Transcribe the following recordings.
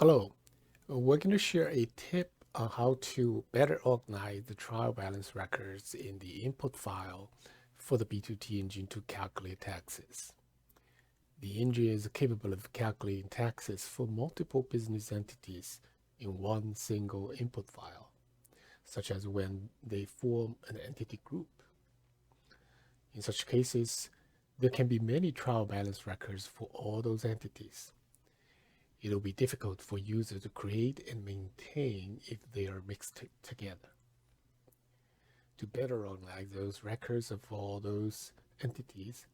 Hello, we're going to share a tip on how to better organize the trial balance records in the input file for the B2T engine to calculate taxes. The engine is capable of calculating taxes for multiple business entities in one single input file, such as when they form an entity group. In such cases, there can be many trial balance records for all those entities. It'll be difficult for users to create and maintain if they are mixed together. To better organize those records of all those entities,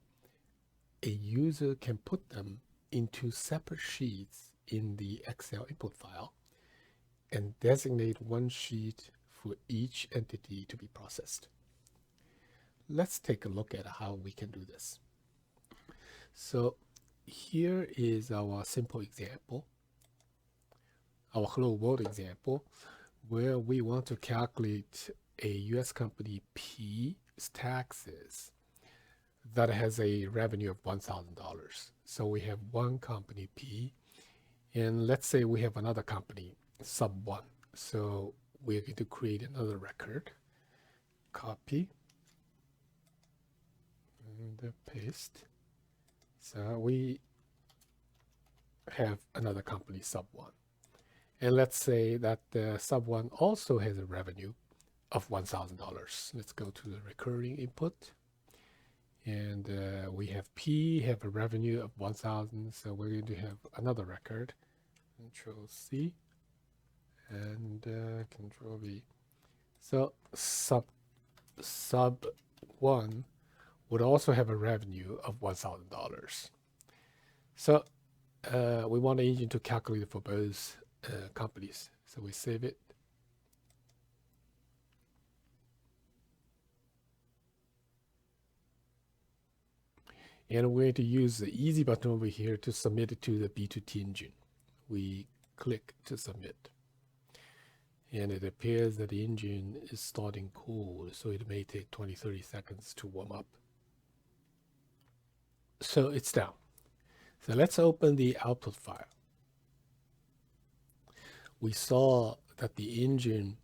a user can put them into separate sheets in the Excel input file and designate one sheet for each entity to be processed. Let's take a look at how we can do this. So here is our simple example, our hello world example, where we want to calculate a US company P's taxes that has a revenue of $1,000. So we have one company P, and let's say we have another company, sub 1. So we're going to create another record, copy, and paste. So we have another company, sub 1. And let's say that the sub 1 also has a revenue of $1,000. Let's go to the recurring input. And we have P have a revenue of 1,000. So we're going to have another record. Control C and Control V. So sub 1 would also have a revenue of $1,000. So we want the engine to calculate it for both companies. So we save it. And we're going to use the easy button over here to submit it to the B2T engine. We click to submit. And it appears that the engine is starting cold, so it may take 20-30 seconds to warm up. So it's down. So let's open the output file. We saw that the engine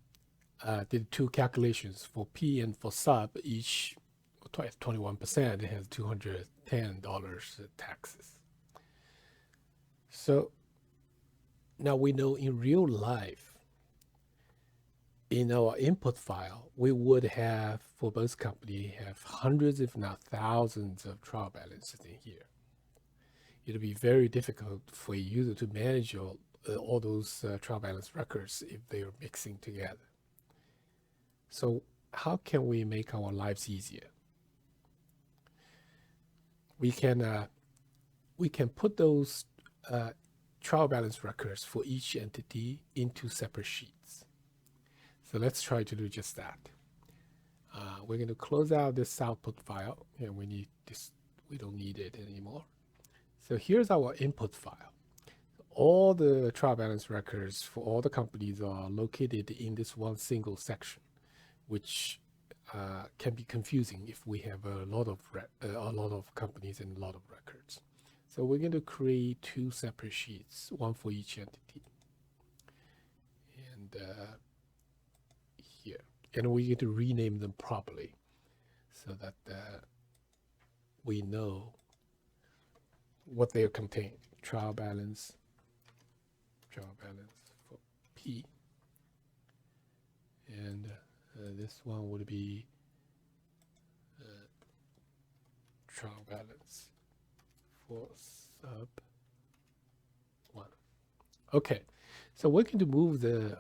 did two calculations for P and for sub, each 21%. It has $210 taxes. So now we know in real life, in our input file, we would have, for both companies, have hundreds, if not thousands, of trial balances in here. It'll be very difficult for a user to manage all those trial balance records if they are mixing together. So how can we make our lives easier? We can put those trial balance records for each entity into separate sheets. So let's try to do just that. We're going to close out this output file, and we don't need it anymore. So here's our input file. All the trial balance records for all the companies are located in this one single section, which can be confusing if we have a lot of companies and a lot of records. So we're going to create two separate sheets, one for each entity. And here, and we're going to rename them properly so that we know what they contain. Trial balance for P, and this one would be trial balance for sub 1. Okay, so we're going to move the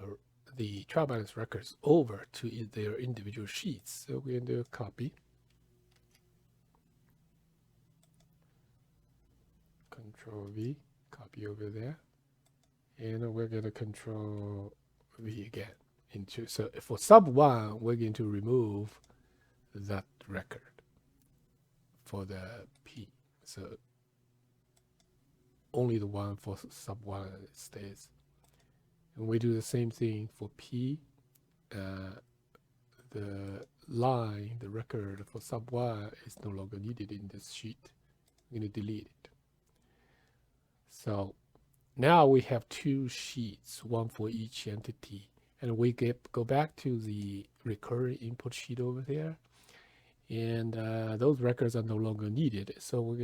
trial balance records over to their individual sheets. So we're going to copy, Control V, copy over there, and we're going to Control V again. So for sub 1, we're going to remove that record for the P. So only the one for sub 1 stays. And we do the same thing for P. The line, the record for sub 1 is no longer needed in this sheet. I'm going to delete it. So Now we have two sheets, one for each entity. And we go back to the recurring input sheet over there. And those records are no longer needed. So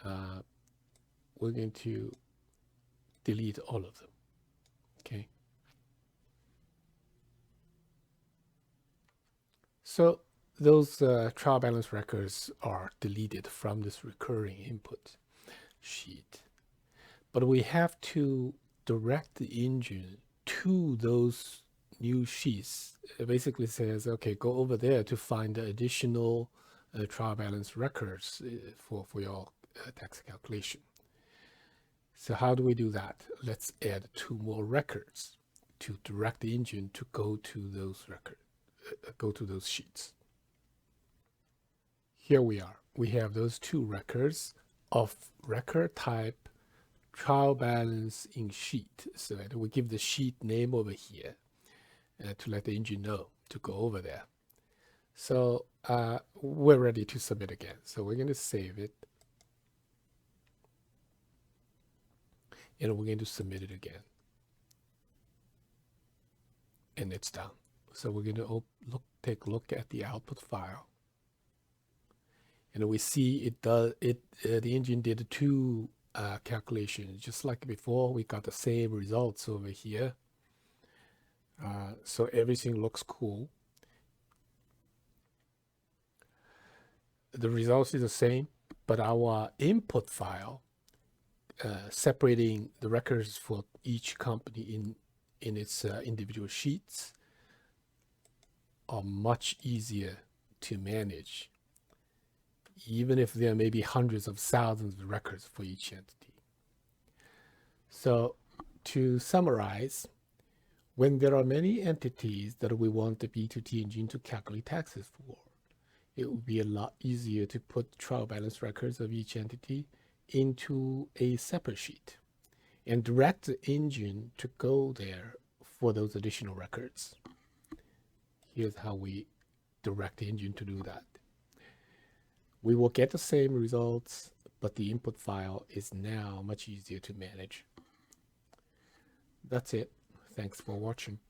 uh, we're going to delete all of them. Okay. So those trial balance records are deleted from this recurring input sheet. But we have to direct the engine to those new sheets. It basically says, okay, go over there to find the additional trial balance records for your tax calculation. So how do we do that? Let's add two more records to direct the engine to go to those records, go to those sheets. Here we are. We have those two records of record type trial balance in sheet. So we give the sheet name over here to let the engine know to go over there. So we're ready to submit again. So we're going to save it. And we're going to submit it again. And it's done. So we're going to take a look at the output file. And we see it does it. The engine did two calculations, just like before. We got the same results over here. So everything looks cool. The results is the same, but our input file, separating the records for each company in its individual sheets, are much easier to manage, even if there may be hundreds of thousands of records for each entity. So to summarize, when there are many entities that we want the B2T engine to calculate taxes for, it would be a lot easier to put trial balance records of each entity into a separate sheet and direct the engine to go there for those additional records. Here's how we direct the engine to do that. We will get the same results, but the input file is now much easier to manage. That's it. Thanks for watching.